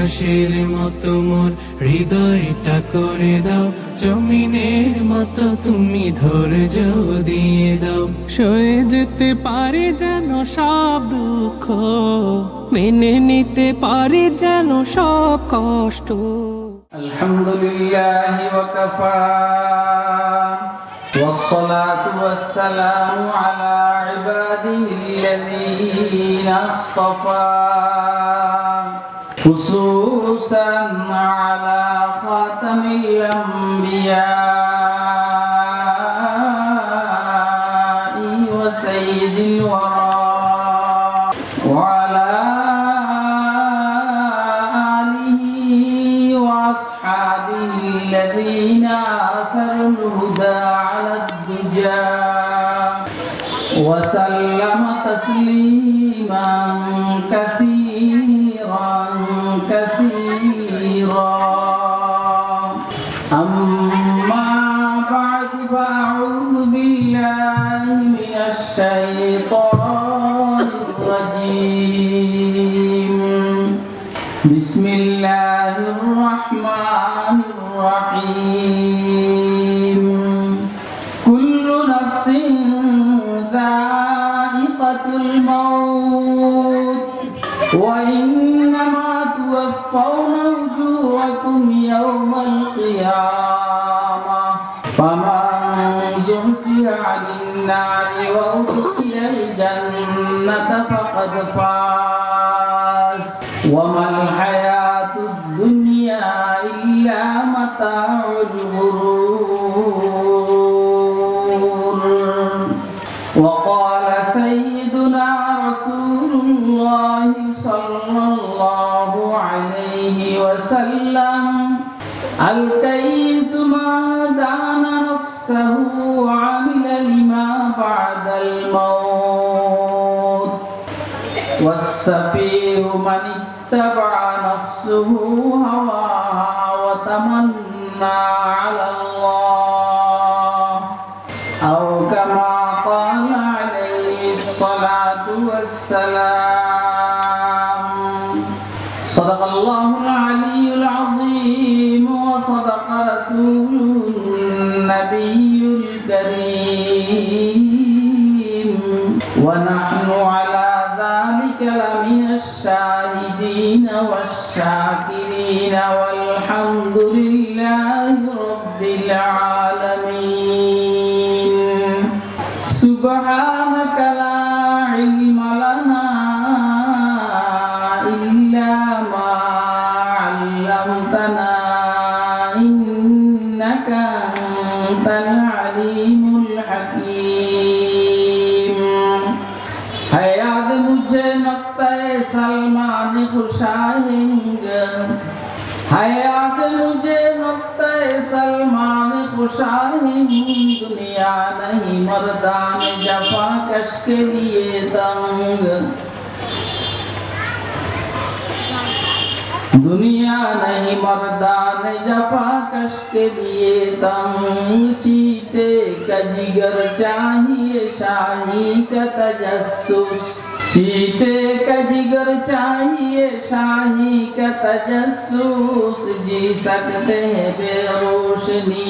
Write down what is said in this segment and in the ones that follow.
আকাশের মতো মোর হৃদয়টা করে দাও, জমিনের মতো তুমি ধৈর্য দিয়ে দাও। সয়ে যেতে পারে যেন সব দুঃখ, মেনে নিতে পারে যেন সব কষ্ট। আলহামদুলিল্লাহ ওয়া কাফা والصلاة والسلام على عباده الذين اصطفى خصوصا على خاتم الأنبياء وسيد الورى وعلى آله وأصحابه الذين آثروا الهدى وسلم تسليما كثيرا كثيرا أما بعد فأعوذ بالله من الشيطان الرجيم بسم الله الرحمن الرحيم كل نفس ذائقة الموت وإنما توفون أجوركم يوم القيامة فمن زحزح عن النار وأدخل الجنة فقد فاز وما الحياة الدنيا إلا متاع الغرور. وقال سيدنا رسول الله صلى الله عليه وسلم الكيس من دان نفسه وعمل لما بعد الموت والسفيه من اتبع نفسه هواها وتمنى على الله أو كما قال عليه الصلاة والسلام. صدق الله العلي العظيم وصدق رسوله النبي الكريم ونحن على ذلك لمن الشاهدين والشاكرين والحمد لله رب العالمين. سبحانك لا علم لنا إلا ما علمتنا إنك أنت العليم الحكيم. है याद मुझे नक्ते सलमान खुशाहिंग, है याद मुझे नक्ते सलमान खुशाहिंग। दुनिया नहीं मर्दान जफा कश के लिए तंग, दुनिया नहीं मर्दान जफा कश के लिए तंग। चीते का जिगर चाहिए शाही का तजस्सुस, चीते का जिगर चाहिए शाही का तजस्सुस। जी सकते हैं बेरोशनी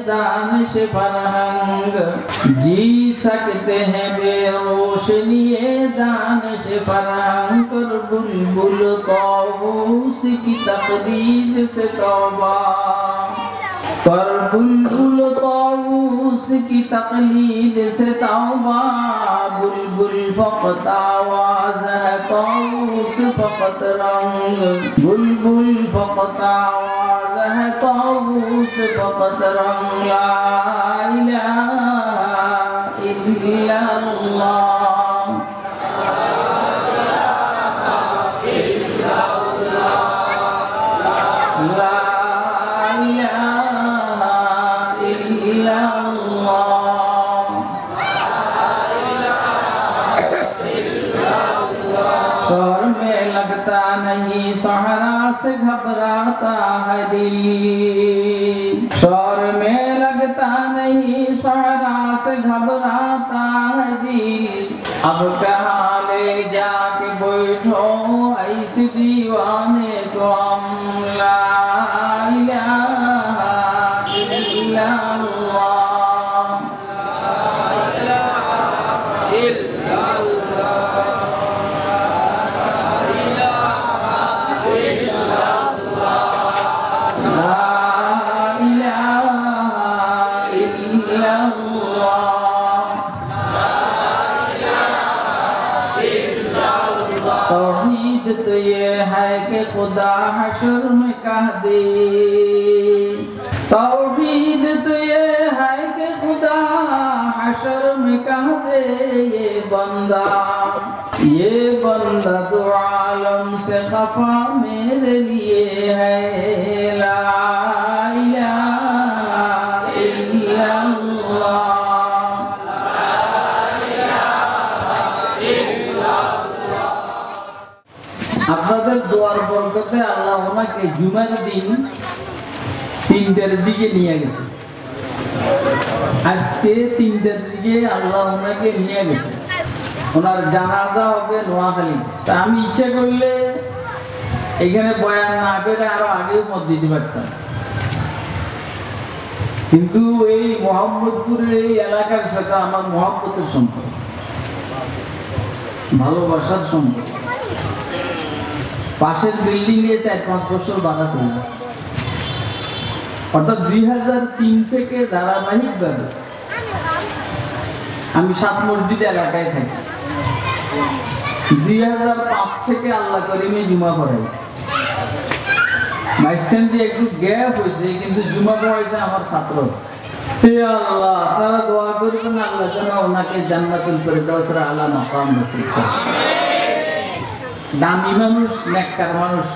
दानिश फरहंग, जी सकते हैं बेरोशनी दानिश फरहंग। कर बुलबुल तौस की तकलीद से तौबा, कर बुलबुल तौस की तकलीद से तौबा। बुलबुल फकत आवाज है तौस फकत रंग, बुलबुल फकत आवाज है तौस फकत रंग। ला इलाहा इल्लल्लाह शोर में लगता नहीं सहरा से घबराता है दिल, शोर में लगता नहीं सहरा से घबराता है दिल। अब कहाँ ले जाके बैठो ऐसे दीवाने को हम, खुदा हशर में कह दे। तौहीद तो ये है कि खुदा हशर में कह दे, ये बंदा दो आलम से खफा मेरे लिए है। ला इलाहा इल्लल्लाह, আপনাদের দোয়ার বরকতে আল্লাহ ওনাকে জুমার দিন 3টার দিকে নিয়ে গেছে। আজকে 3টার দিকে আল্লাহ ওনাকে নিয়ে গেছে। ওনার জানাজা হবে নোয়াখালী। তা আমি ইচ্ছা করলে এখানে বয়ান না করে আরো আগেও মত দিতে পারতাম, কিন্তু এই মোহাম্মদপুরের এই এলাকার সাথে আমার মহব্বতের সম্পর্ক, ভালোবাসার সম্পর্ক। পাশের বিল্ডিং এ 4-5 বছর বাধা ছিল, অর্থাৎ 2003 থেকে ধারাবাহিকভাবে আমি 7 মসজিদ এলাকায় থাকি। 2005 থেকে আল্লাহ করিমে জুমা পড়াই। মাঝখান দিয়ে একটু গ্যাপ হয়েছে, কিন্তু জুমা পড়াইছে আমার ছাত্র। হে আল্লাহ, আপনারা দোয়া করবেন আল্লাহ যেন ওনাকে জান্নাতুল ফেরদাউসের আলা মাকাম নসিব করে। দামি মানুষ, নেককার মানুষ,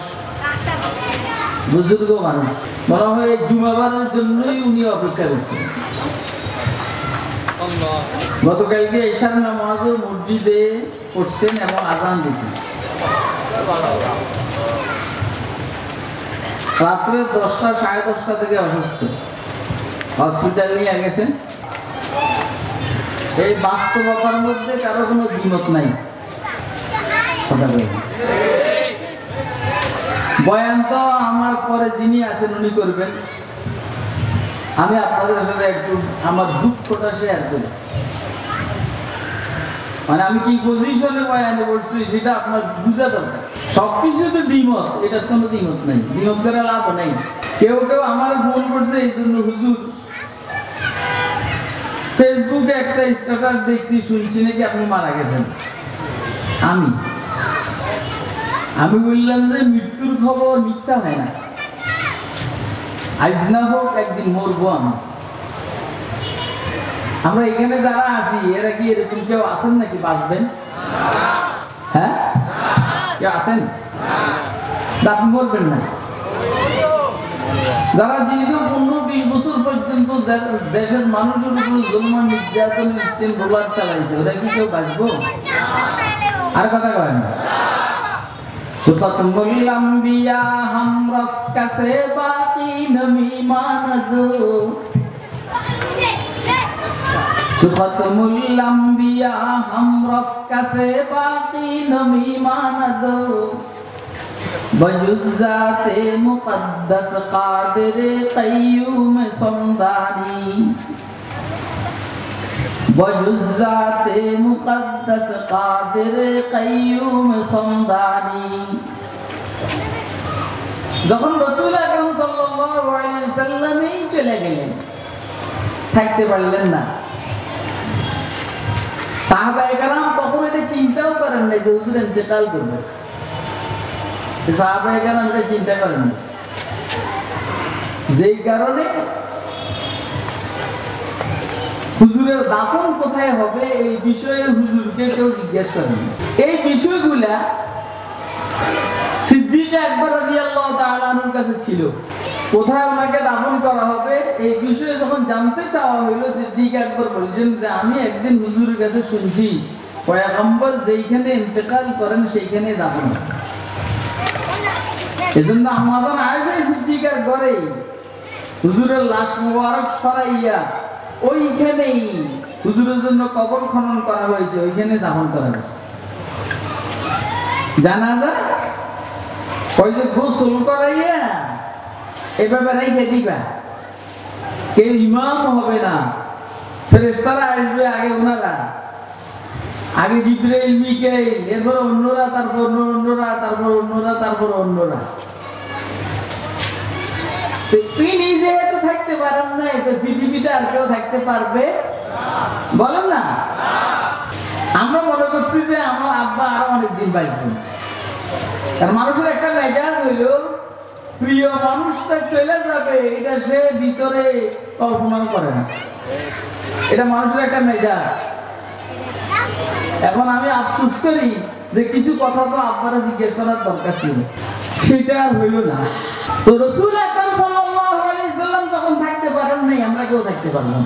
বুজুর্গ মানুষ, মনে হয় জুমাবারের জন্যই উনি অপেক্ষা করছেন। গতকালকে ঈশার নামাজও মসজিদে পড়ছেন এবং আজান দিয়েছেন। রাত্রে 10টা 10:30 থেকে অসুস্থ, হসপিটাল নিয়ে গেছেন। এই বাস্তবতার মধ্যে কারো কোনো দ্বিমত নাই। বয়ান তো আমার পরে যিনি আছেন উনি করবেন। আমি আপনাদের সাথে একটু আমার দুঃখটা শেয়ার করি। মানে আমি কি পজিশনে বয়ানে বলছি সেটা আপনার বুঝা দরকার। সবকিছুতে দ্বিমত, এটার কোনো দ্বিমত নেই, দ্বিমত করে লাভ নেই। কেউ কেউ আমার ফোন করছে এই জন্য, হুজুর ফেসবুকে একটা স্ট্যাটাস দেখছি, শুনছি নাকি আপনি মারা গেছেন। আমি বললাম যে মৃত্যুর খবর মিথ্যা হয় না, আজ না হোক একদিন মরবো আমি। আমরা এখানে যারা আছি এরা কি এরকম কেউ আছেন নাকি বাঁচবেন? হ্যাঁ, কেউ আছেন? আপনি মরবেন না। যারা দীর্ঘ 15-20 বছর পর্যন্ত দেশের মানুষের উপর জুলুম নির্যাতন রোলার চালাইছে, ওরা কি কেউ বাঁচবো? আর কথা কয় না। খতমুল আম্বিয়া হামরফ কাছে বাকি নমি মানদ, খতমুল আম্বিয়া হামরফ কাছে বাকি নমি মানদ, বজুজাতে মুকদ্দাস কাদির কাইয়ুম সমদানি, বজুজাতে মুকদ্দাস কাদির কাইয়ুম সমদানি। যখন রাসূল আকরাম সাল্লাল্লাহু আলাইহি ওয়াসাল্লামই চলে গেলেন, থাকতে পারলেন না, সাহাবায়ে কেরাম কখনো এটা চিন্তাও করেন না যে হুজুর ইন্তেকাল করবে। সাহাবায়ে কেরাম এটা চিন্তা করেন না, যেই কারণে হুজুরের দাফন কোথায় হবে এই বিষয়ে হুজুরকে কেউ জিজ্ঞেস করেন। এই বিষয়গুলা সিদ্দিক আকবর রাদিয়াল্লাহু তাআলা আনহুর কাছে ছিল। কোথায় ওনাকে দাফন করা হবে এই বিষয়ে যখন জানতে চাওয়া হইল, সিদ্দিক আকবর বলছেন যে আমি একদিন হুজুরের কাছে শুনছি পয়গম্বর যেইখানে ইন্তেকাল করেন সেইখানে দাফন হয়। এজন্য আম্মাজান আয়েশা সিদ্দিকার ঘরে হুজুরের লাশ মোবারক সরাইয়া ওইখানেই হুজুরের জন্য কবর খনন করা হয়েছে, ওইখানে দাফন করা হয়েছে। জানাজা ওই যে গোসল করাইয়া এভাবে রেখে দিবা, কেউ ইমাম হবে না, ফেরেশতারা আসবে আগে, ওনারা আগে জিবরাইল মিকাইল, এরপর অন্যরা, তারপর অন্যরা, তারপর অন্যরা, তারপর অন্যরা। তিনি যেহেতু থাকতে পারেন না, তো পৃথিবীতে আর কেউ থাকতে পারবে বলেন না? আমরা মনে করছি যে আমার আব্বা আরো অনেকদিন বাঁচবেন, আর মানুষের একটা মেজাজ হইল প্রিয় মানুষটা চলে যাবে, এটা সে ভিতরে কল্পনা করে না। এটা মানুষের একটা মেজাজ। এখন আমি আফসোস করি যে কিছু কথা তো আপনারা জিজ্ঞেস করার দরকার ছিল, সেটা আর হইল না। তো রাসূল আকরাম সাল্লাল্লাহু আলাইহি সাল্লাম যখন থাকতে পারেন নাই, আমরা কেউ থাকতে পারলাম।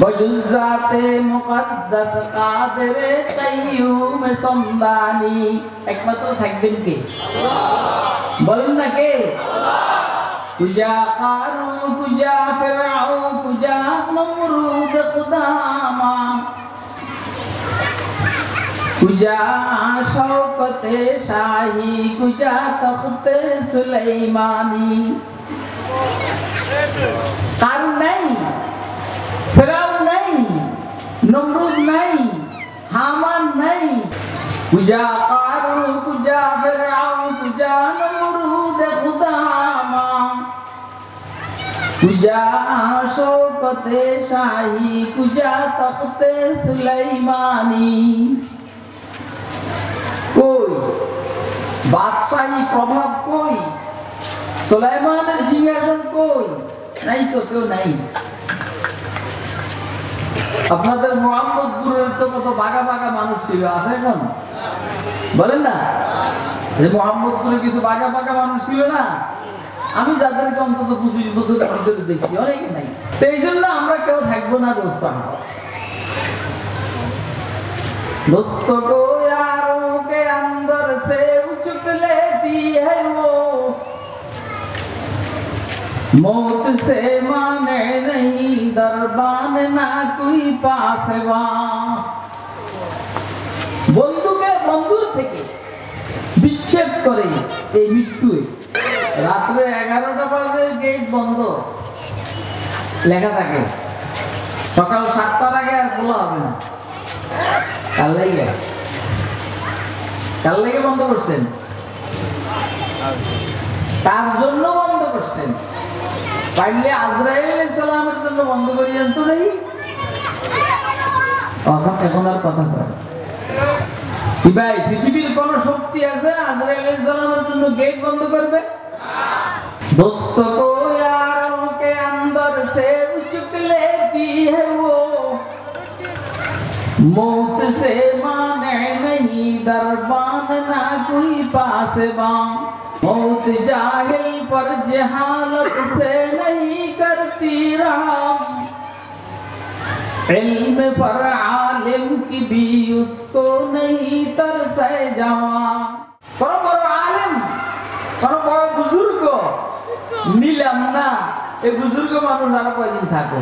বজুজাতে মুকদ্দাস কাদেরে কাইয়ুম সমদানি, একমাত্র থাকবেন কে? আল্লাহ। বলেন না কে? আল্লাহ। কুজা কারু কুজা ফিরআউ কুজা নমরুদ খুদামা কুজা শওকতে শাহী কুজা তখতে সুলাইমানি। কারু নাই, ফিরআউন নাই, নমরুদ নাই, হামান নাই। কুজা কারু কুজা ফিরআউ কুজা নমরুদ খুদামা কুজা শওকতে শাহী কুজা তখতে সুলাইমানি। কই বাদশাহী প্রভাব, কই সুলাইমানের সিংহাসন, কই? নাই তো, কেউ নাই। আপনাদের মোহাম্মদপুরের তো কত বাঘা বাঘা মানুষ ছিল, আছে এখন? বলেন না যে মোহাম্মদপুরে কিছু বাঘা বাঘা মানুষ ছিল না? আমি যাদেরকে অন্তত 25 বছর ভিতরে দেখছি, অনেকে নাই। তো এই জন্য আমরা কেউ থাকবো না দোস্ত। दोस्त को यारों के अंदर से उचक लेती है वो, मौत से माने नहीं दरबान ना कोई पासवा। বন্ধুকে বন্ধুর থেকে বিচ্ছেদ করে এই মৃত্যু। রাত্রে 11টা বাজে গেট বন্ধ লেখা থাকে, সকাল 7টার আগে আর খোলা হবে না। কাল লাগে বন্ধ করছেন? কার জন্য বন্ধ করছেন? পাইলে আজরাইল আলাইহিস সালামের জন্য বন্ধ করিয়েন তো দেখি। এখন আর কথা কয় কি ভাই, পৃথিবীর কোন শক্তি আছে আজরাইল আলাইহিস সালামের জন্য গেট বন্ধ করবে? दोस्त को यारों के अंदर से उचक लेती है वो, मौत से माने नहीं दरबान ना कोई पासबा। मौत जाहिल पर जहालत से नहीं करती रहम, इल्म पर आलिम की भी उसको नहीं तरसे जवा। करो बड़ो आलिम, करो बड़ो बुजुर्ग নিলাম না, এই বুজুর্গ মানুষ আরো কয়দিন থাকো?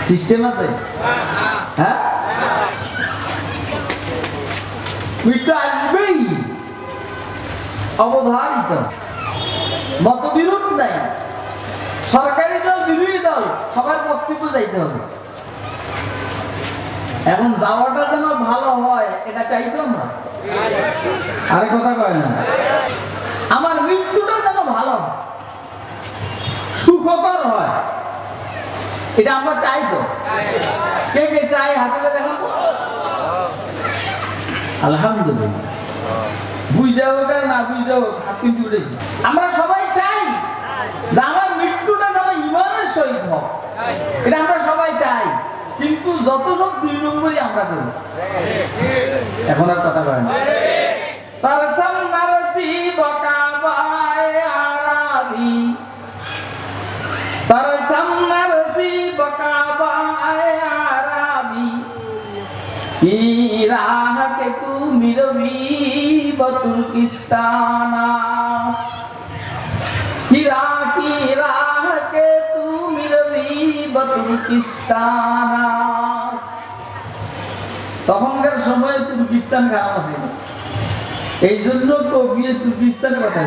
সিস্টেম আছে? হ্যাঁ, মৃত্যু আসবেই, অবধারিত। মতবিরোধ নাই, সরকারি দল বিরোধী দল সবার বক্তব্য যাইতে হবে। এখন যাওয়াটা যেন ভালো হয় এটা চাইতো আমরা। আরে কথা কয় না, আমার মৃত্যুটা যেন ভালো সুখকর হয়, এটা আমরা চাই তো। কে কে চাই হাতে দেখো? আলহামদুলিল্লাহ। বুঝাও আর না বুঝাও হাত কিন্তু উঠেছি। আমরা সবাই চাই যে আমার মৃত্যুটা যেন ঈমানের সহিত হোক, এটা আমরা সবাই চাই। কিন্তু যত সব 2 নম্বরই আমরা করি। এখন আর কথা কয় না। তার সামনে নসিব কাবায়ে আরাবি, তার সামনে নসিব কাবায়ে আরাবি, কি রাহ কে তু মিরবি বতুর্কিস্তানাস, কি রাহ কে তু মিরবি বতুর্কিস্তানাস। তখনকার সময়ে তুর্কিস্তান খারাপ আছে, এই জন্য কবি তুর্কিস্তানের কথা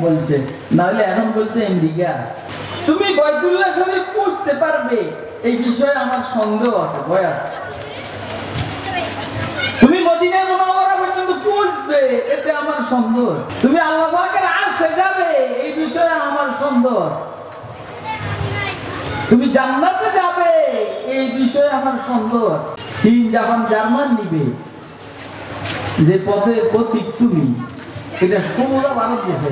বলছে, না হলে এখন বলতে আমেরিকা। তুমি বাইতুল্লাহ শরীফ পৌঁছতে পারবে এই বিষয়ে আমার সন্দেহ আছে, ভয় আছে। তুমি মদিনা মুনাওয়ারা পর্যন্ত পৌঁছবে এতে আমার সন্দেহ আছে। তুমি আল্লাহ পাকের আরশে যাবে এই বিষয়ে আমার সন্দেহ আছে। তুমি জান্নাতে যাবে এই বিষয়ে আমার সন্দেহ আছে। চীন, জাপান, জার্মান নিবে, যে পথে পথিক তুমি, এটা সোজা ভারত গেছে,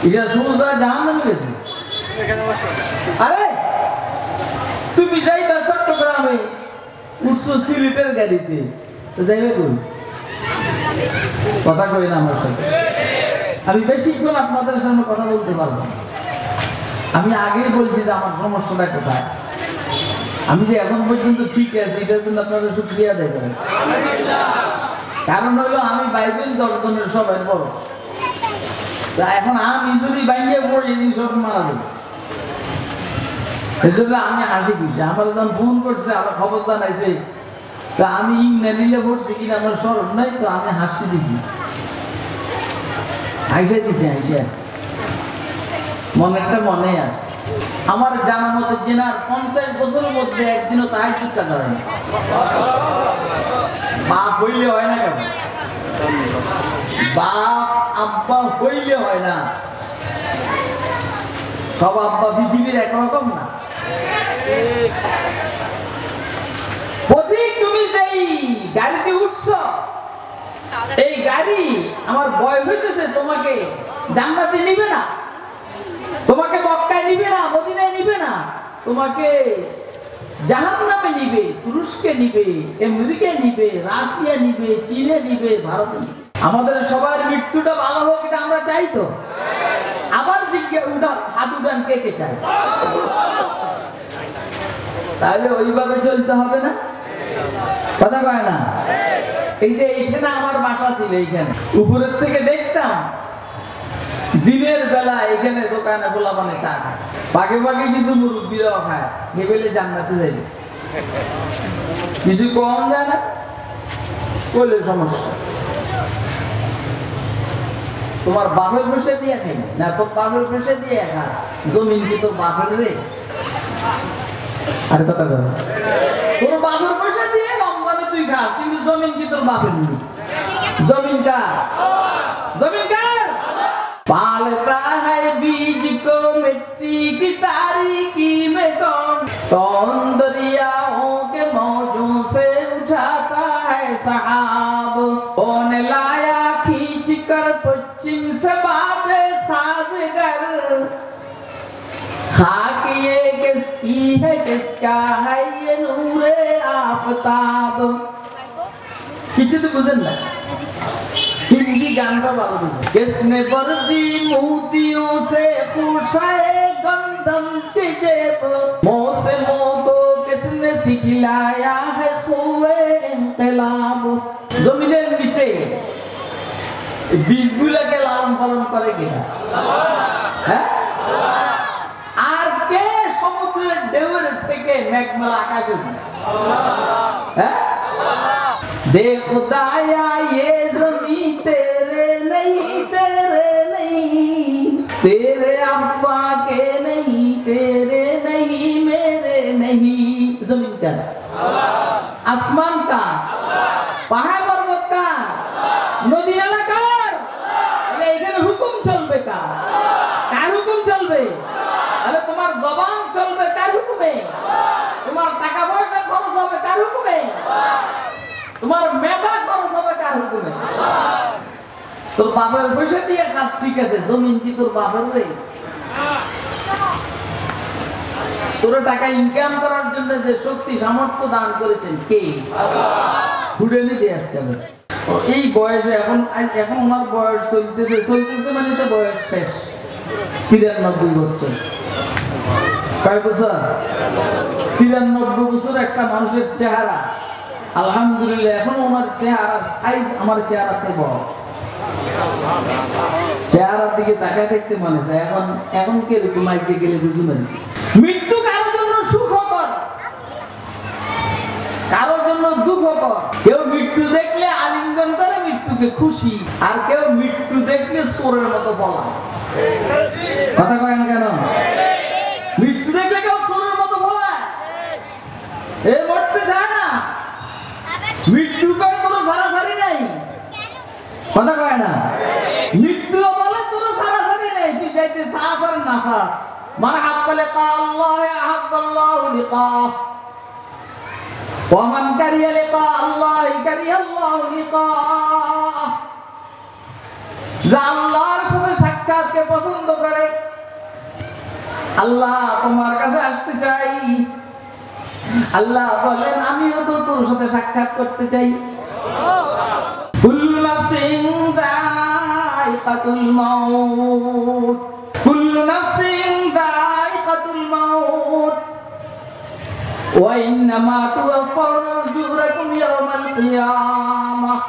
এটা সোজা জাহান্নামে গেছে। আরে তুমি যাইবা চট্টগ্রামে, উঠছো সিলেটের গাড়িতে, যাইবে কই? কথা কই না আমার সাথে। আমি বেশিক্ষণ আপনাদের সামনে কথা বলতে পারবো। আমি আগেই বলছি যে আমার সমস্যাটা কোথায়। আমি যে এখন পর্যন্ত ঠিক আছে, এটার জন্য আপনাদের শুকরিয়া দেবেন। কারণ হলো আমি বাইবেল দর্শনের সবাই বড়। এখন আমি যদি বাইরে পড়ি, সব মারা যাবে। এজন্য আমি হাসি খুশি। আমার যখন ফোন করছে, আমার খবর জানাইছে, তা আমি ইংল্যান্ডে পড়ছি কিনা আমার স্মরণ নাই, তো আমি হাসি দিছি, হাসে দিছি, হাসে মনেরটা মনে আছে। আমার জানা মতে জেনার 50 বছরের মধ্যে একদিনও তাহাজ্জুদ কাজা হয় না। বাপ হইলে হয় না কেন? বাপ আব্বা হইলে হয় না। সব আব্বা পৃথিবীর একরকম না। প্রতীক, তুমি যেই গাড়িতে উঠছ, এই গাড়ি আমার ভয় হইতেছে তোমাকে জান্নাতে নিবে না, তোমাকে মক্কায় নিবে না, মদিনায় নিবে না, তোমাকে জাহান্নামে নিবে, তুরস্কে নিবে, আমেরিকায় নিবে, রাশিয়া নিবে, চীনে নিবে, ভারতে নিবে। আমাদের সবার মৃত্যুটা ভালো হোক, এটা আমরা চাই তো। আবার হাত উঠান, কে কে চাই? তাহলে ওইভাবে চলতে হবে না, কথা কয় না? এই যে এইখানে আমার বাসা ছিল, এইখানে উপরের থেকে দেখতাম দিনের বেলা এখানে দোকানে পোলাপানে চা খায়, পাকে পাকে কিছু মুরব্বীরাও খায়, হেবেলে জান্নাতে যাইবে। কিছু কম যায় না, করলে সমস্যা। তোমার বাপের পয়সা দিয়ে খাই না, তোর বাপের পয়সা দিয়ে খাস, জমিন কি তোর বাপের রে? আর কথা বল, তোর বাপের পয়সা দিয়ে রমজানে তুই খাস, কিন্তু জমিন কি তোর বাপের নেই? जमीन का पालता है बीज को मिट्टी की तारीकी में कौन दरियाओं के मौजों से उठाता है सहाब। कौन लाया खींच कर पश्चिम से बादे साजगर, खाक ये किसकी है किसका है ये नूरे आफताब। किसी तो बुझन ना हिंदी गान का बात बुझे। किसने वर्दी मोतियों से खुशाए गंदम के जेब, मोह से मोह को किसने सिखलाया है खुए इंकलाब। जमीনের নিচে বীজগুলোকে লালন পালন করে কিনা? হ্যাঁ, আর কে সমুদ্রের ঢেউয়ের থেকে মেঘমালা আকাশে উঠে? হ্যাঁ, दे खुदाया ये ज़मीं तेरे नहीं तेरे अब्बा के नहीं, तेरे नहीं मेरे नहीं। ज़मीन का, आसमान का, पहाड़ पर्वत का, नदी नाला का, তাহলে এখানে হুকুম চলবে কার? কার হুকুম চলবে? তাহলে তোমার জবান চলবে কার হুকুমে? তোমার টাকা পয়সা খরচ হবে কার হুকুমে? তোমার মেধা খরচ হবে কার হুকুমে? তোর বাপের পয়সা দিয়ে কাজ ঠিক আছে, জমিন কি তোর বাপের রে? তোর টাকা ইনকাম করার জন্য যে শক্তি সামর্থ্য দান করেছেন কে? হুডেনি দিয়ে আসতে হবে। এই বয়সে এখন ওনার বয়স চলতেছে মানে তো বয়স শেষ, 93 বছর। কয় বছর? 93 বছর একটা মানুষের চেহারা, আলহামদুলিল্লাহ এখন ওনার চেহারার সাইজ আমার চেহারাতে বড়। চেহারার দিকে তাকায় দেখতে মনে চায়। এখন কে মাইকে গেলে বুঝবেন, মৃত্যু কারোর জন্য সুখকর, কারোর জন্য দুঃখকর। কেউ মৃত্যু দেখলে আলিঙ্গন করে মৃত্যুকে খুশি, আর কেউ মৃত্যু দেখলে চোরের মতো বলা। কথা কয় না কেন? মৃত্যু দেখলে কেউ চোরের মতো বলা, এ মরতে চায় না। মৃত্যু কয় কোনো সারাসারি নাই, কথা কয় না। মৃত্যু বলে কোনো সারাসারি নাই, তুই যাইতে চাস আর না চাস। মান হাব্বা লিকা আল্লাহ আহাব্বাল্লাহু লিকা। ওয়ামান কারিয়া লিকা আল্লাহি কারিয়াল্লাহু লিকা, যা আল্লাহর সাথে সাক্ষাৎকে পছন্দ করে, আল্লাহ তোমার কাছে আসতে চাই, আল্লাহ বলেন আমিও তো তোর সাথে সাক্ষাৎ করতে চাই। কুল্লু নাফসিন যায়িকাতুল মাউত, কুল্লু নাফসিন যায়িকাতুল মাউত ওয়া ইন্নামা তুওয়াফাউনা উজুরাকুম ইয়াওমাল কিয়ামাহ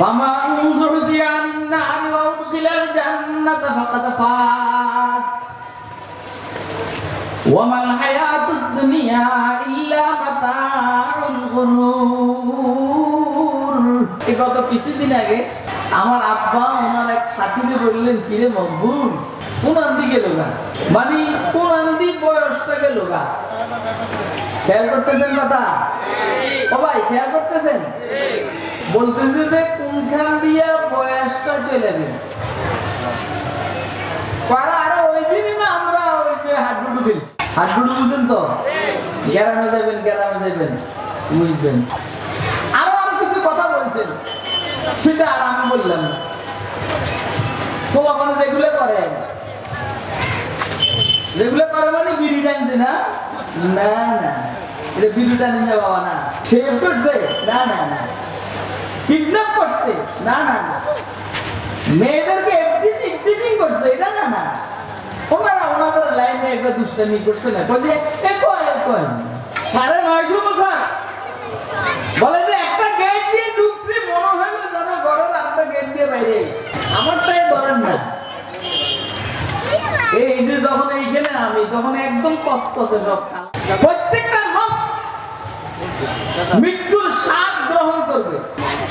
ফামান যুহজিয়া আনিন নারি ওয়া উদখিলাল জান্নাতা ফাকাদ ফাজ ওয়া মাল হায়াতুদ দুনিয়া ইল্লা মাতাউল গুরুর। এই গত কিছুদিন আগে আমার আব্বা ওনার এক সাথীকে বললেন, কিরে মকবুল কোন আন্দি গেল গা, মানে কোন আন্দি বয়সটা গেল গা। খেয়াল করতেছেন কথা? ও ভাই খেয়াল করতেছেন? বলতেছে যে কোনখান দিয়া বয়সটা চলে গেল। আরো ওই দিনই না আমরা ওই যে হাড্ডুডু খেলছি, হাড্ডুডু বুঝেন তো? গ্রামে যাবেন, গ্রামে যাবেন বুঝবেন। আরো কিছু কথা বলছেন, সেটা আর আমি বললাম না। মানে যেগুলো করে, যেগুলো করে মানে বিড়ি টানছে না, না না এটা বিড়ি টানি না বাবা, না সেভ করছে, না না না কিডন্যাপ করছে, না না না মেয়েদেরকে এফটিজিং করছে, এটা না না ওনারা ওনাদের লাইনে একটা দুষ্টামি করছে না, বলে 950 বছর বলে যে একটা গেট দিয়ে ঢুকছে, মনে হলো যেন ঘরের আরেকটা গেট দিয়ে বাইরে। আমারটাই ধরেন না, এই যে যখন এইখানে আমি তখন একদম কসকসে সব, প্রত্যেকটা নফস মৃত্যুর স্বাদ গ্রহণ করবে।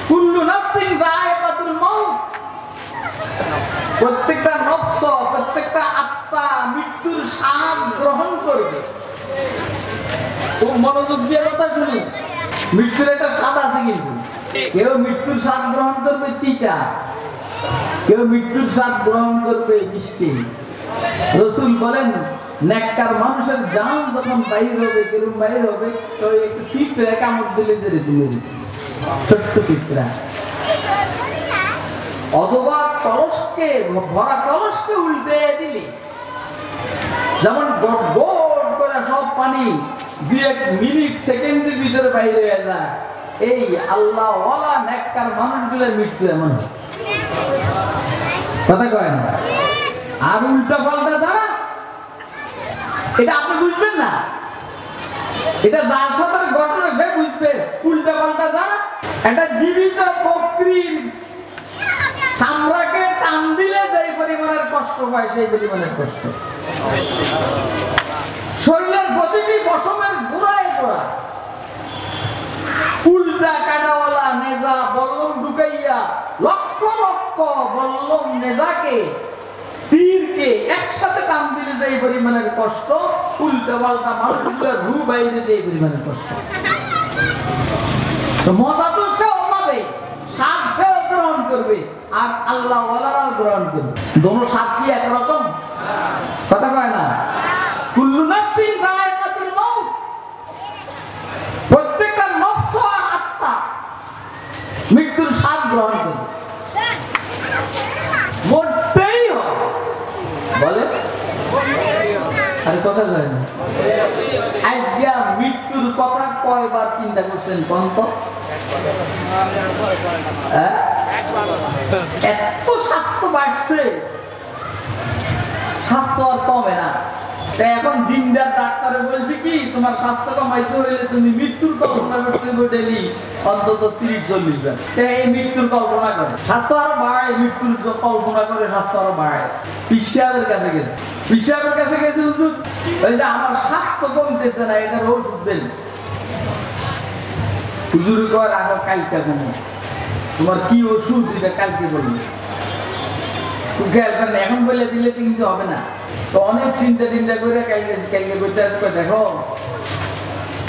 কুল্লু নাফসিন যায়িকাতুল মাউত, প্রত্যেকটা নফস, প্রত্যেকটা আত্মা মৃত্যুর স্বাদ গ্রহণ করবে। খুব মনোযোগ দিয়ে কথা শুনি, মৃত্যুর একটা স্বাদ আছে কিন্তু। কেউ মৃত্যুর স্বাদ গ্রহণ করবে তিতা, কেউ মৃত্যুর স্বাদ গ্রহণ করবে মিষ্টি। রাসূল বলেন নেককার মানুষের জান যখন বাইর হবে, কেরম বাইর হবে, তো একটু পিঁপড়া কামড় দিলে যেরকম ছোট্ট পিঁপড়া, অথবা কলসকে ভরা কলসকে উল্টে দিলে যেমন গড় গড় করে সব পানি 2-1 মিনিট সেকেন্ডের ভিতরে বাইরে হয়ে যায়, এই আল্লাহ ওয়ালা নেককার মানুষগুলোর মৃত্যু এমন কথা কয় না। আর উল্টা পাল্টা যারা, এটা আপনি বুঝবেন না, এটা যার সাথে ঘটনা সে বুঝবে। উল্টা পাল্টা যারা, একটা জীবিত বকরির চামড়াকে টান দিলে যেই পরিমাণের কষ্ট পায় সেই পরিমাণের কষ্ট, শরীরের প্রতিটি পশমের গোড়ায় গোড়া উল্টা কাটাওয়ালা নেজা বল্লম ঢুকাইয়া লক্ষ লক্ষ বল্লম নেজাকে তীরকে একসাথে টান দিলে যেই পরিমাণের কষ্ট, উল্টা পাল্টা মানুষগুলোর রু বাইরে যেই পরিমাণের কষ্ট। তো মজা তো সেও পাবে, স্বাদ সেও গ্রহণ করবে, আর আল্লাহ ওয়ালারাও গ্রহণ করবে। দোনো স্বাদ কি একরকম? কথা কয় না? কুল্লু নাফসিন যায়িকাতুল মাউত, প্রত্যেকটা নফস আর আত্মা মৃত্যুর স্বাদ গ্রহণ করবে, মরতেই হবে বলে। আর কথা কয় না? আজকে মৃত্যুর কথা কয়বার চিন্তা করছেন কোন তো? এত স্বাস্থ্য বাড়ছে, স্বাস্থ্য আর কমে না। এখন দিনদার ডাক্তারে বলছে কি, তোমার স্বাস্থ্য কমাইতে হইলে তুমি মৃত্যুর কল্পনা করতে ডেলি অন্তত 30-40 বার। এই মৃত্যুর কল্পনা করে স্বাস্থ্য আরো বাড়ে, মৃত্যুর কল্পনা করে স্বাস্থ্য আরো বাড়ে। পিসাবের কাছে গেছে, পিসাবের কাছে গেছে, হুজুর ওই যে আমার স্বাস্থ্য কমতেছে না, এটার ওষুধ দেন। হুজুর কয় রাখো, কালকে কমো। তোমার কি ওষুধ এটা কালকে বলবে, এখন বলে দিলে কিন্তু হবে না। তো অনেক চিন্তা টিন্তা করে কালকে করতে আসবে, দেখো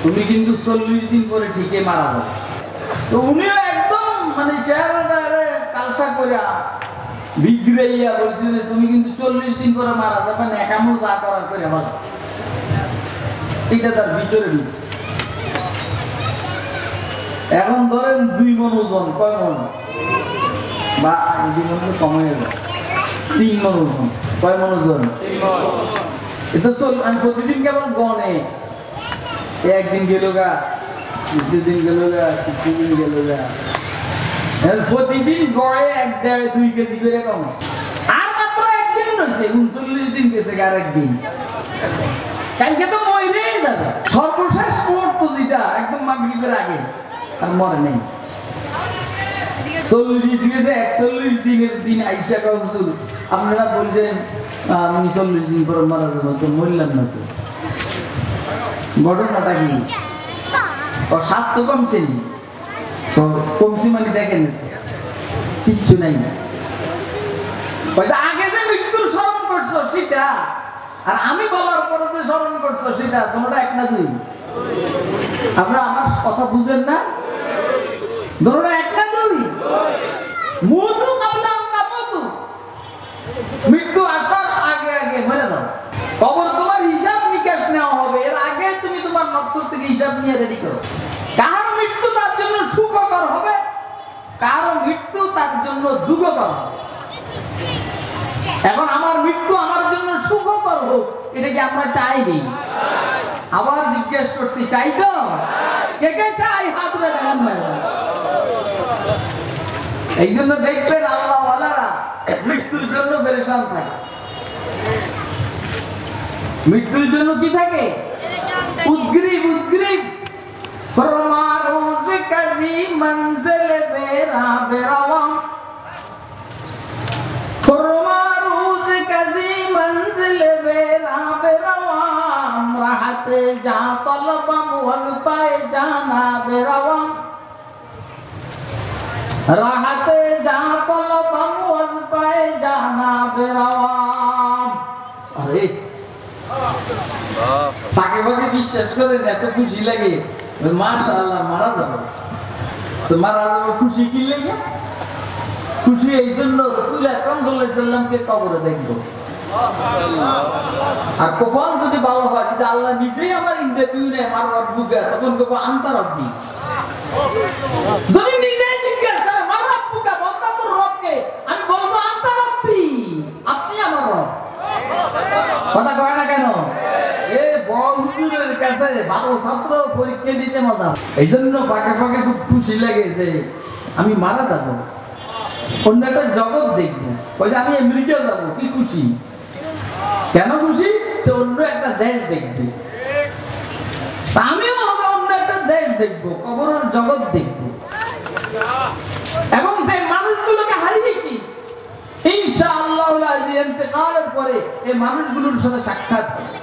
তুমি কিন্তু 40 দিন পরে ঠিকই মারা যাবে। তো উনিও একদম মানে চেহারাটা কালসা করে বিগড়াইয়া বলছে যে তুমি কিন্তু 40 দিন পরে মারা যাবে না, একামো যা করার করে ভালো। এটা তার ভিতরে ঢুকছে। এখন ধরেন 2 মণ ওজন, কয় মণ? বা 2 মণ কমে গেল, 3 মণ ওজন, কয় মণ ওজন? 3 মণ। এটা চল আমি প্রতিদিন কেবল গনে, একদিন গেল গা, 2 দিন গেল গা, 3 দিন গেল গা, প্রতিদিন গড়ে 1.5-2 কেজি করে কমে। আর মাত্র একদিন হয়েছে, 39 দিন গেছে আর একদিন, কালকে তো মরেই যাবে। সর্বশেষ মুহূর্ত যেটা একদম মাগরিবের আগে, আর মরে নেই। 40 দিন গেছে, 41 দিনের দিন আইসা কাউসুল আপনারা বলছেন আমি 40 দিন পর মারা যাবো, তো মরলাম না তো। ঘটনাটা কি? ওর স্বাস্থ্য কমছে নি? কমছে মানে দেখেন কিচ্ছু নাই। আগে যে মৃত্যুর স্মরণ করছো সেটা, আর আমি বলার পরে যে স্মরণ করছো সেটা, তোমরা এক না দুই? আপনারা আমার কথা বুঝেন না? তোমরা এক না দুই? মুতু কাবলা কামতু, মৃত্যু আসার আগে আগে মরে যাও। কবর তোমার হিসাব নিকাশ নেওয়া হবে, এর আগে তুমি তোমার নফস থেকে হিসাব নিয়ে রেডি করো। কার মৃত্যু তার জন্য সুখকর হবে, কার মৃত্যু তার জন্য দুঃখকর হবে। এখন আমার মৃত্যু আমার জন্য সুখকর হোক, এটা কি আমরা চাইনি? আবার জিজ্ঞেস করছি, চাই তো? কে কে চাই? হাত উঠে দেখান ভাই। এই জন্য দেখবেন আল্লাহ ওয়ালারা মৃত্যুর জন্য পেরেশান থাকে। মৃত্যুর জন্য কি থাকে? উদ্গ্রীব উদ্গ্রীব। ফরমারুজ কাজী মঞ্জিল বেরা বেরাওয়াম, ফরমারুজ কাজী মঞ্জিল বেরা বেরাওয়াম, রাহতে যা তলবম ওয়াজপায়ে জানা বেরাওয়াম, রাহতে যা তলবম ওয়াজপায়ে জানা বেরাওয়াম। আরে তাকে বাকি বিশ্বাস করেন, এত খুশি লাগে, মাশাআল্লাহ মারা যাবে তো মারা যাবে, খুশি কি লাগে? খুশি এই জন্য রাসূল আকরাম সাল্লাল্লাহু আলাইহি সাল্লামকে কবরে দেখব। আর কপাল যদি ভালো হয়, যদি আল্লাহ নিজেই আমার ইন্টারভিউ নেয় আমার রব্বুকে, তখন কব আনতা রব্বি। যদি নিজেই জিজ্ঞেস করে আমার রব্বুকে, বান্দা তোর রবকে, আমি বলবো আনতা রব্বি, আপনি আমার রব। কথা কয় না কেন? হুজুরের কাছে ভালো ছাত্র পরীক্ষা দিতে মজা। এই জন্য পাকে পাকে খুব খুশি লাগে যে আমি মারা যাব, অন্য একটা জগৎ দেখবো। আমি আমেরিকা যাব, কি খুশি। কেন খুশি? সে অন্য একটা দেশ দেখবে, আমিও অন্য একটা দেশ দেখবো, কবরের জগৎ দেখবো। এবং সেই মানুষগুলোকে হারিয়েছি, ইনশাআল্লাহ ইন্তেকালের পরে এই মানুষগুলোর সাথে সাক্ষাৎ হবে।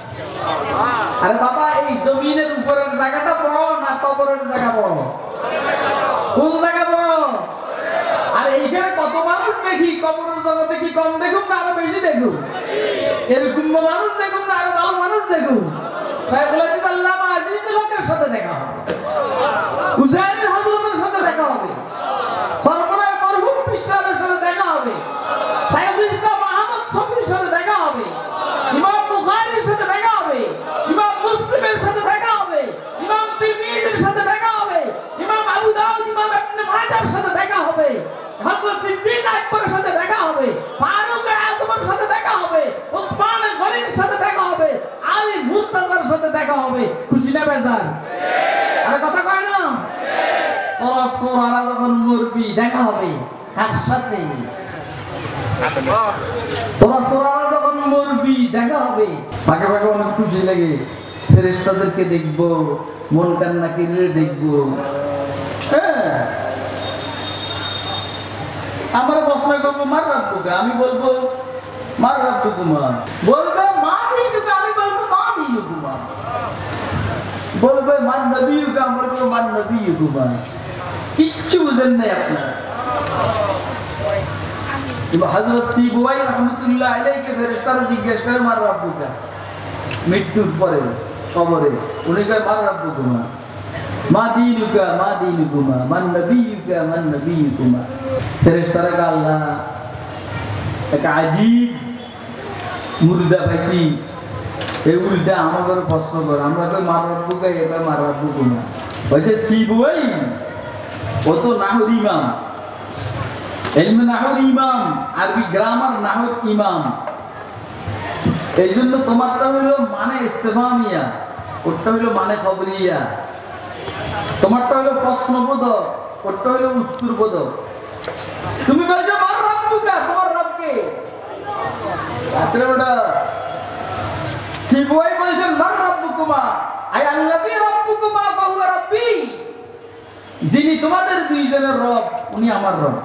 আরে বাবা, এই জমিনের উপরের জায়গাটা বড় না কবরের জায়গা বড়? কোন জায়গা বড়? আর এইখানে কত মানুষ দেখি, কবরের জগতে কি কম দেখুন না আরো বেশি দেখুন? এরকম মানুষ দেখুন না আরো ভালো মানুষ দেখুন? শাইখুল হাদিস আল্লামা আজিজুল হকের সাথে দেখা হবে, হুসাইনের হযরতের সাথে দেখা হবে, সরবরাহ মরহুম পিসাবের সাথে দেখা হবে, শাইখুল ইসলাম আহমদ শফির সাথে দেখা হবে, ইমাম বুখারীর সাথে দেখা হবে, ইমাম মুসলিমের সাথে দেখা হবে, ইমাম তিরমিজির সাথে দেখা হবে, ইমাম আবু দাউদ, ইমাম ইবনে মাজাহর সাথে দেখা হবে, হযরত সিদ্দিক আকবরের সাথে দেখা হবে, ফারুক আযমের সাথে দেখা হবে, ওসমান গনির সাথে দেখা হবে, আলী মুর্তজার সাথে দেখা হবে। খুশি না বেজার? আরে কথা কয় না? তোরা সোরারা যখন মরবি দেখা হবে কার সাথে? তোরা সোরারা যখন মরবি দেখা হবে। পাকে পাকে অনেক খুশি লাগে, ফেরেশতাদেরকে দেখবো, মন কান্না কিনলে দেখবো। আমরা প্রশ্ন করবো মার রাব্বুকা, আমি বলবো মার রাব্বুকুমা, বলবে মা দিনুকা, আমি বলবো মা দিনুকুমা, বলবে মান নবিয়ুকা, আমি বলবো মান নবিয়ুকুমা। কিচ্ছু বুঝেন নাই আপনারা। হযরত সিবুয়াই রাহমাতুল্লাহ আলাইহি ফেরেশতারা জিজ্ঞেস করে মার রাব্বুকা, মৃত্যুর পরে কবরে উনি কয় মার রাব্বুকুমা, মা দিনুকা মা দিনুকুমা, মান নবিয়ুকা মান নবিয়ুকুমা। ফেরেশতারা কয় আল্লাহ এক আজীব মুর্দা পাইছি, এই উল্টা আমাদের প্রশ্ন করে, আমরা কই মার রাব্বুকা, এটা মার রাব্বুকুমা। বলছে সিবুয়াই ও তো নাহর ইমাম, ইলমে নাহর ইমাম, আরবি গ্রামার নাহর ইমাম। এই জন্য তোমারটা হইলো মানে ইস্তেফামিয়া, ওরটা হইলো মানে খবরিয়া। তোমারটা হইলো প্রশ্নবোধক, ওরটা হইলো উত্তরবোধক। তুমি বলছো মার রব্বুকা, তোমার রবকে। রাত্রে বেটা সিবুয়াই বলছেন মার রব্বুকুমা, আই আল্লাযী রব্বুকুমা ফাহুয়া রব্বি। যিনি তোমাদের দুইজনের রব, উনি আমার রব।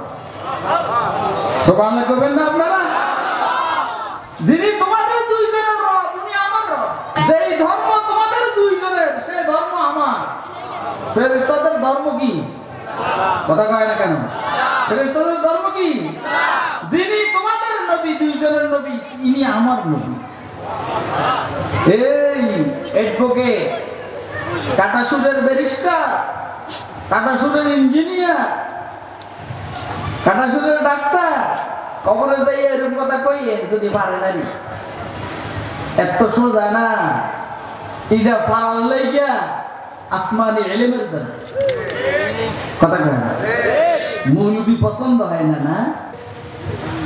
সুবহানাল্লাহ কইবেন না আপনারা? যিনি তোমাদের দুইজনের রব, উনি আমার রব। যেই ধর্ম তোমাদের দুইজনের, সেই ধর্ম আমার। ফেরেশতাদের ধর্ম কি? কথা কয় না কেন? ফেরেশতাদের ধর্ম কি? যিনি তোমাদের নবী, দুইজনের নবী, ইনি আমার নবী। এই অ্যাডভোকেট, কাটাসুরের ব্যারিস্টার, কাটাসুরের ইঞ্জিনিয়ার, কাটাসুরের ডাক্তার, কবরে যাই এরকম কথা কইয়েন যদি পারে নারী। এত সোজা না, এটা পারার লাইগা আসমানি ইলমের দরকার। কথা কয় না? মৌলবি পছন্দ হয় না, না?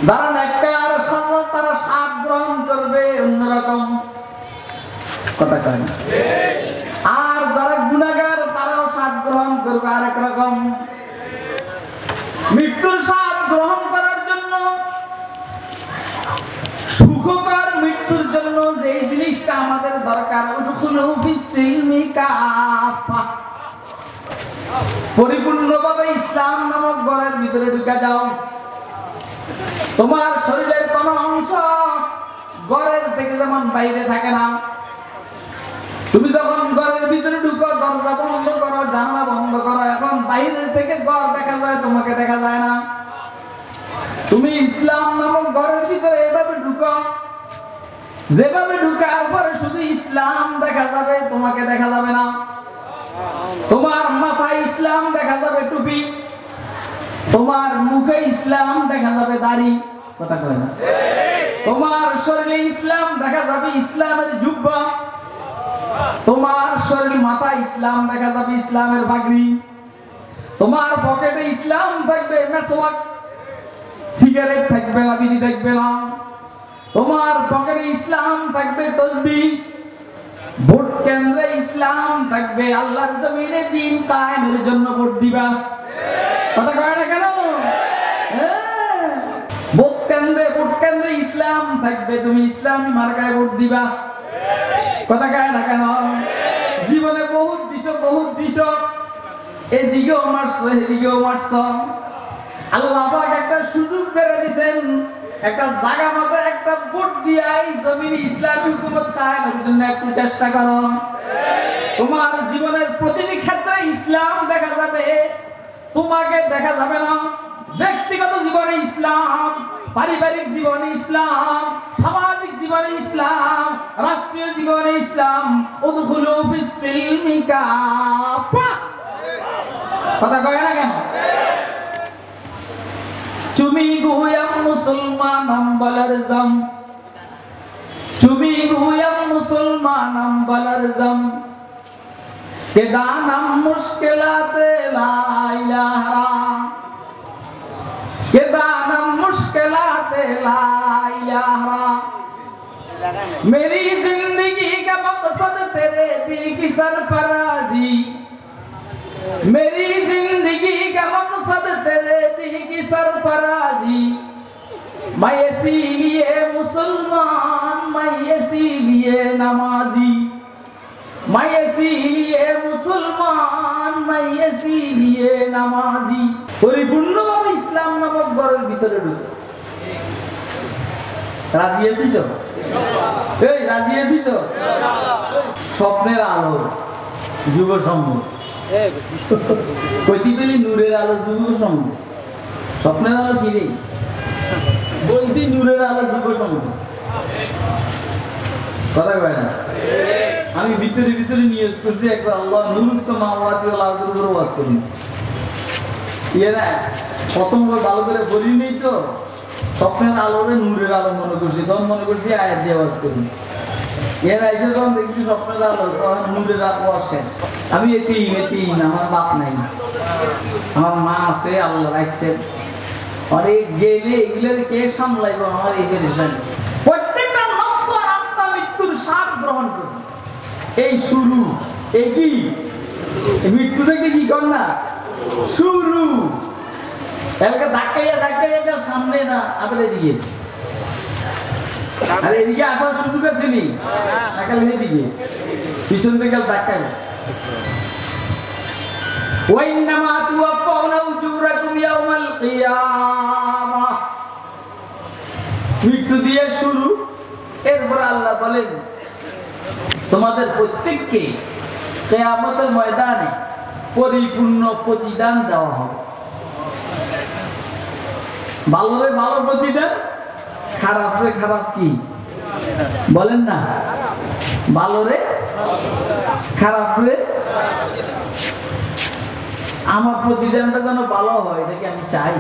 যারা নেককার সাজা, তারা স্বাদ গ্রহণ করবে অন্যরকম। কথা কয় না? আর যারা গুনাহগার, তারাও স্বাদ গ্রহণ করবে আরেক রকম। মৃত্যুর স্বাদ গ্রহণ করার জন্য, সুখকর মৃত্যুর জন্য যে জিনিসটা আমাদের দরকার, উদখুলু ফিস-সিলমি কাফা, পরিপূর্ণভাবে ইসলাম নামক ঘরের ভিতরে ঢুকে যাও। তোমার শরীরের কোন অংশ ঘরের থেকে যেমন বাইরে থাকে না, তুমি যখন ঘরের ভিতরে ঢুকো, দরজা বন্ধ করো, জানলা বন্ধ করো, এখন বাইরের থেকে ঘর দেখা যায়, তোমাকে দেখা যায় না। তুমি ইসলাম নামক ঘরের ভিতরে এভাবে ঢুকো, যেভাবে ঢুকার পরে শুধু ইসলাম দেখা যাবে, তোমাকে দেখা যাবে না। তোমার মাথায় ইসলাম দেখা যাবে টুপি, তোমার মুখে ইসলাম দেখা যাবে দাড়ি। কথা কয় না? তোমার শরীরে ইসলাম দেখা যাবে, ইসলামের জুব্বা। তোমার শরীর মাথায় ইসলাম দেখা যাবে, ইসলামের পাগড়ি। তোমার পকেটে ইসলাম থাকবে, মেসওয়াক, সিগারেট থাকবে না, বিড়ি থাকবে না। তোমার পকেটে ইসলাম থাকবে, তাসবিহ। ভোট কেন্দ্রে ইসলাম থাকবে, আল্লাহর জমিনে দ্বীন কায়েমের জন্য ভোট দিবা। কথা কয় না কেন? ভোট কেন্দ্রে ইসলাম থাকবে, তুমি ইসলামী মার্কায় ভোট দিবা। কথা কয় না কেন? জীবনে বহুত দিছ, এদিকেও মারছো, এদিকেও মারছো। আল্লাহ পাক একটা সুযোগ করে দিয়েছেন, একটা জায়গা মতো একটা ভোট দিয়া এই জমিনে ইসলামী হুকুমত কায়েমের জন্য একটু চেষ্টা করো। তোমার জীবনের প্রতিটি ক্ষেত্রে ইসলাম দেখা যাবে, তোমাকে দেখা যাবে না। ব্যক্তিগত জীবনে ইসলাম, পারিবারিক জীবনে ইসলাম, সামাজিক জীবনে ইসলাম, রাষ্ট্রীয় জীবনে ইসলাম। উদখুলু ফিস-সিলমি কাফা। কথা কয় না কেন? চুমি গুয়াম মুসলমানম বলার জম, চুমি গুয়াম মুসলমানম বলার জম, কে দানম মুশকিলাতে লা ইলাহা, কে দানম মুশকিলাতে লা ইলাহা। मेरी जिंदगी का मकसद तेरे दिल की सरफराजी, मेरी जिंदगी का मकसद तेरे दिल की सरफराजी। मैं इसीलिए मुसलमान, मैं इसीलिए नमाजी, मैं इसीलिए मुसलमान, मैं इसीलिए नमाजी। পরিপূর্ণভাবে ইসলাম নামক ঘরের ভিতরে ঢুকে রাজি আছি তো? এই রাজি আছি তো? স্বপ্নের আলো যুব সংঘ, কইতিবেলি নূরের আলো যুব সংঘ। স্বপ্নের আলো কি রে? বলতি নূরের আলো যুব সংঘ। কথা কয় না? আমি ভিতরে নিয়ত করছি একবার আল্লাহ নূরুস সামাওয়াতি ওয়াল আরদির উপর ওয়াজ করুন। না প্রথম ভালো করে বলি নেই তো, স্বপ্নের আলোরে নূরের আলো মনে করছি, তখন মনে করছি আয়াত দিয়ে ওয়াজ করুন। এরা এসে যখন দেখছি স্বপ্নের আলো তখন মুন্ডের রাখবো শেষ। আমি এতিম, আমার বাপ নাই, আমার মা আছে, আল্লাহ রাখছে। অনেক গেলে এগুলোর কে সামলাইব? আমার এই পেরেশানি। প্রত্যেকটা নফস আর আত্মা মৃত্যুর স্বাদ গ্রহণ করবে। এই শুরু, এই কি মৃত্যু থেকে কি কর না শুরু। এলাকা ধাক্কাইয়া সামনে না আবার এদিকে, আর এদিকে আসার সুযোগ আছে নি, একালে এদিকে পিছন থেকে ধাক্কাবে। ওয়াইন্নামা তুওয়াফাউনা উজুরাকুম ইয়াউমাল কিয়ামাহ। মৃত্যু দিয়ে শুরু। এরপর আল্লাহ বলেন তোমাদের প্রত্যেককে কিয়ামতের ময়দানে পরিপূর্ণ প্রতিদান দেওয়া হবে। ভালোরে ভালো প্রতিদান, খারাপরে খারাপ কি বলেন না? ভালোরে খারাপরে। আমার প্রতিদানটা যেন ভালো হয়, এটা কি আমি চাই?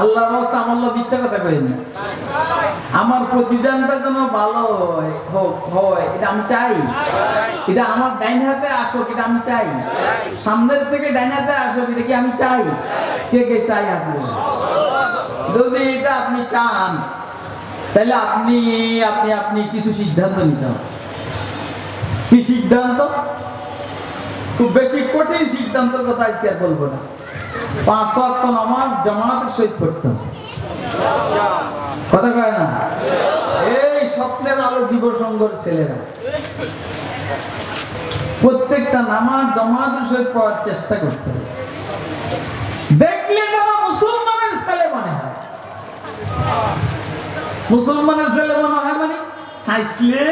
আল্লাহর রাস্তা আমার মিথ্যা কথা কইেন না। আমার প্রতিদানটা যেন ভালো হয় এটা আমি চাই। এটা আমার ডাইন হাতে আসুক, এটা আমি চাই। সামনের থেকে ডাইন হাতে আসুক, এটা কি আমি চাই? কে কে চাই? হাতে যদি এটা আপনি চান তাহলে আপনি আপনি আপনি কিছু সিদ্ধান্ত নিতে হবে। কি সিদ্ধান্ত? খুব বেশি কঠিন সিদ্ধান্তের কথা আজকে আর বলবো না। 5 ওয়াক্ত নামাজ জামাতের সহিত পড়তে হবে। কথা কয় না? এই স্বপ্নের আলো যুব সংঘের ছেলেরা প্রত্যেকটা নামাজ জামাতের সহিত পড়ার চেষ্টা করতে হবে। দেখলে যেন মুসলমানের ছেলে মনে হয়। মুসলমানের ছেলে মনে হয় মানে সাইসলে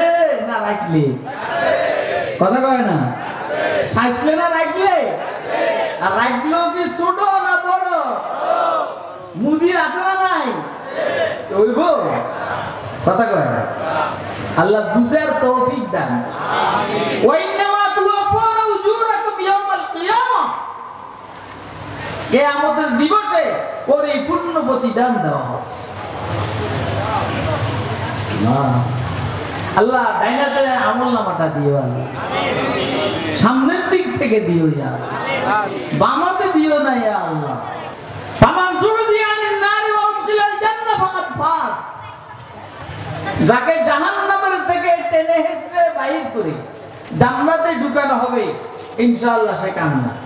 না রাখলে? কথা কয় না? সাইসলে না রাখলে? আর রাখলেও কি ছোট না বড়? মুদির আছে না নাই? ওইব কথা কয় না। আল্লাহ বুঝার তৌফিক দান। ওয়াইন্নামা তুওয়াফাউনা উজুরাকুম ইয়াউমাল কিয়ামাহ। কিয়ামতের দিবসে পরিপূর্ণ প্রতিদান দেওয়া হবে। আল্লাহ ডাইনাতে আমলনামাটা দিও, আল্লাহ সামনের দিক থেকে দিও, ইয়া বামাতে দিও না, ইয়া আল্লাহ। ফামান যুযিয়া আনিন নারি ওয়া উদখিলাল জান্নাহ ফাকাদ ফাজ। যাকে জাহান্নামের থেকে টেনে হেসড়ে বাইর করে জান্নাতে ঢুকানো হবে, ইনশাআল্লাহ সে কামিয়াব।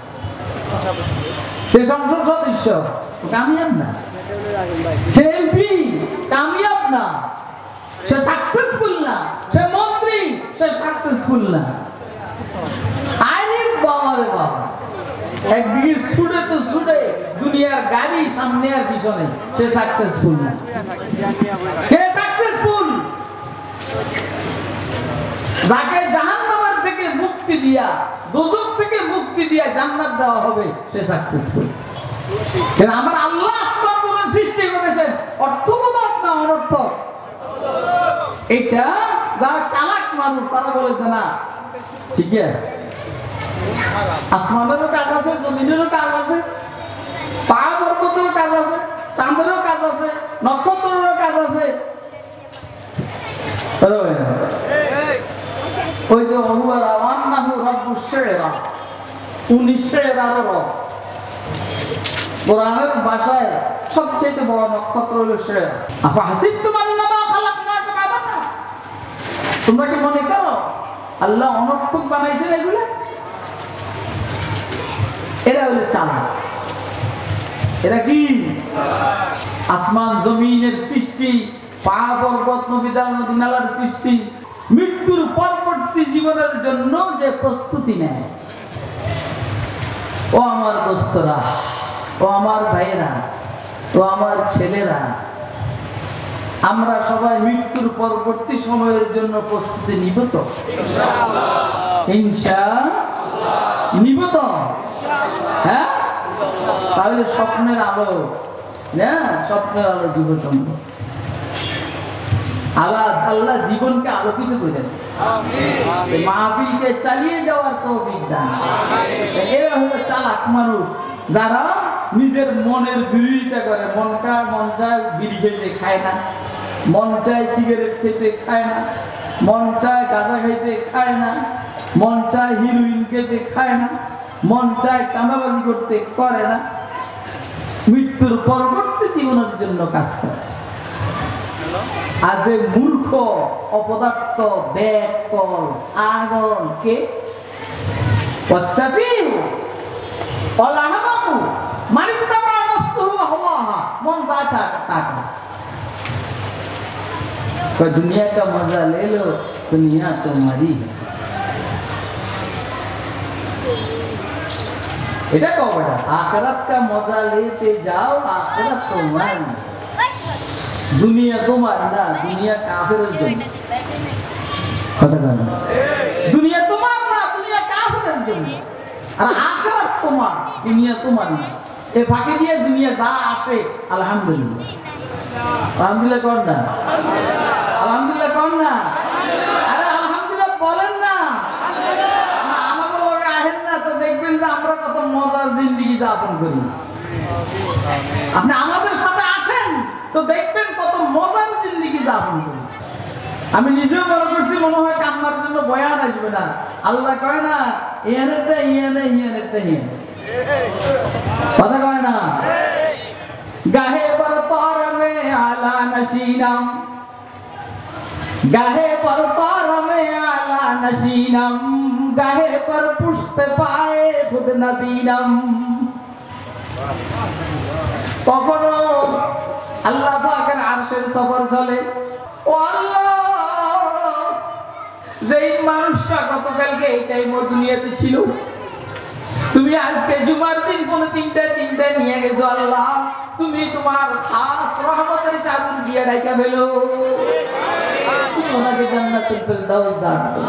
সে সংসদ সদস্য কামিয়াব না, সে এমপি কামিয়াব না, সে সাকসেসফুল না, সে মন্ত্রী সে সাকসেসফুল না। আরে বাবা রে বাবা, একদিকে ছুটে তো ছুটে দুনিয়ার গাড়ি সামনে আর পিছনে, সে সাকসেসফুল না। কে সাকসেসফুল? যাকে জাহান্নামের থেকে মুক্তি দিয়া, দোজখ থেকে মুক্তি দিয়া জান্নাত দেওয়া হবে, সে সাকসেসফুল। কারণ আমার আল্লাহ আসমান জমিন সৃষ্টি করেছেন অর্থবোধক না অনর্থক? এটা যারা চালাক মানুষ তারা বলেছে না ঠিক আছে, আসমানেরও কাজ আছে, জমিনেরও কাজ আছে, পাহাড় পর্বতেরও কাজ আছে, চাঁদেরও কাজ আছে, নক্ষত্রেরও কাজ আছে। ওই যে উনি শেরারও রব। কোরআনের ভাষায় সবচেয়ে বড় নক্ষত্র হলো শেরা। তোমরা কি মনে করো আল্লাহ অনর্থক বানাইছেন এগুলো? এরা হলো চালাক। এরা কি আসমান জমিনের সৃষ্টি, পাহাড় পর্বত নদী নালার সৃষ্টি, মৃত্যুর পরবর্তী জীবনের জন্য যে প্রস্তুতি নেয়। ও আমার দোস্তরা, ও আমার ভাইয়েরা, ও আমার ছেলেরা, আমরা সবাই মৃত্যুর পরবর্তী সময়ের জন্য প্রস্তুতি নিব তো? ইনশাআল্লাহ নিব তো? হ্যাঁ, তাহলে স্বপ্নের আলো, না স্বপ্নের আলো যুব সংঘ আল্লাহ জীবনকে আলোকিত করে দেন, মাহফিলকে চালিয়ে যাওয়ার তৌফিক দান। এরা হলো চালাক মানুষ যারা নিজের মনের বিরোধিতা করে। মন চায় বিড়ি খেতে খায় না, মন চায় সিগারেট খেতে খায় না, মন চায় গাঁজা খাইতে খায় না, মন চায় হিরোইন খেতে খায় না, মন চায় চাঁদাবাজি করতে করে না, মৃত্যুর পরবর্তী জীবনের জন্য কাজ করে। আর যে মূর্খ অপদার্থ ব্যাকল ছাগল কে মন যা दुनिया का मजा ले लो, दुनिया तुम्हारी है। এটা কও বেটা, আখিরাত का मजा लेते जाओ, আখিরাত তোমার, দুনিয়া তোমার না, দুনিয়া কাফেরের জন্য। কথা বলেন, দুনিয়া তোমার না, দুনিয়া কাফেরের জন্য, আর আখিরাত তোমার, দুনিয়া তোমার না। এই ফাঁকি দিয়ে দুনিয়া যা আসে আলহামদুলিল্লাহ, আলহামদুলিল্লাহ কোন না, আলহামদুলিল্লাহ কোন না, আরে আলহামদুলিল্লাহ বলেন না, আমাকে লোকে আহেন না তো দেখবেন যে আমরা কত মজার জিন্দেগি যাপন করি। আপনি আমাদের সাথে আসেন তো দেখবেন কত মজার জিন্দেগি যাপন করি। আমি নিজেও মনে করছি মনে হয় কান্নার জন্য বয়ান আসবে না, আল্লাহ কয় না ইয়ানেরটা ইয়ানে ইয়ানেরটা ইয়ান, কথা কয় না। গাহে पर तार में आला नशीनम, गाहे पर तार में आला नशीनम, गाहे पर पुष्ट पाए खुद नबीनम। কখনো আল্লাহ পাকের আরশের সফর চলে, ও আল্লাহ যেই মানুষটা গতকালকে এই টাইম দুনিয়াতে ছিল, তুমি আজকে জুমার দিন কোন তিনটা নিয়ে গেছো আল্লাহ, তুমি তোমার খাস রহমতের চাদর দিয়ে ঢাকা ফেলো, তুমি ওনাকে জান্নাতুল ফেরদাউস দান করো।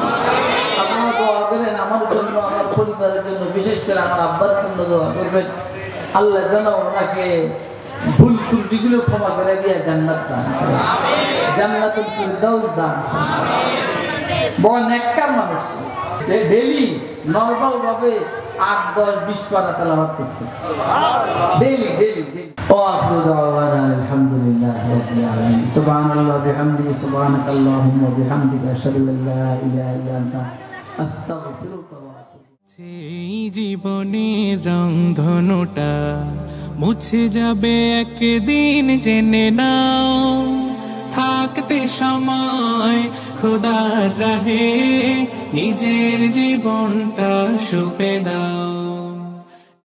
আপনারা দোয়া করেন আমার জন্য, আমার পরিবারের জন্য, বিশেষ করে আমার আব্বার জন্য দোয়া করবেন, আল্লাহ যেন ওনাকে ভুল ত্রুটিগুলো ক্ষমা করে দিয়ে জান্নাত দান করে, জান্নাতুল ফেরদাউস দান করে। বড় নেককার মানুষ, ডেইলি নরমাল ভাবে 8-10-20 পারা তেলাওয়াত করতে, ডেইলি ডেইলি। ও আখিরু দাওয়ানা আলহামদুলিল্লাহি রাব্বিল আলামিন, সুবহানাল্লাহি ওয়া বিহামদিহি, সুবহানাকাল্লাহুম্মা ওয়া বিহামদিকা, আশহাদু আল্লা ইলাহা ইল্লা আনতা, আস্তাগফিরুকা ওয়া আতুবু ইলাইক। এই জীবনের রংধনুটা মুছে যাবে একদিন, জেনে নাও, থাকতে সময় খোদার রাহে নিজের জীবনটা সঁপে দাও।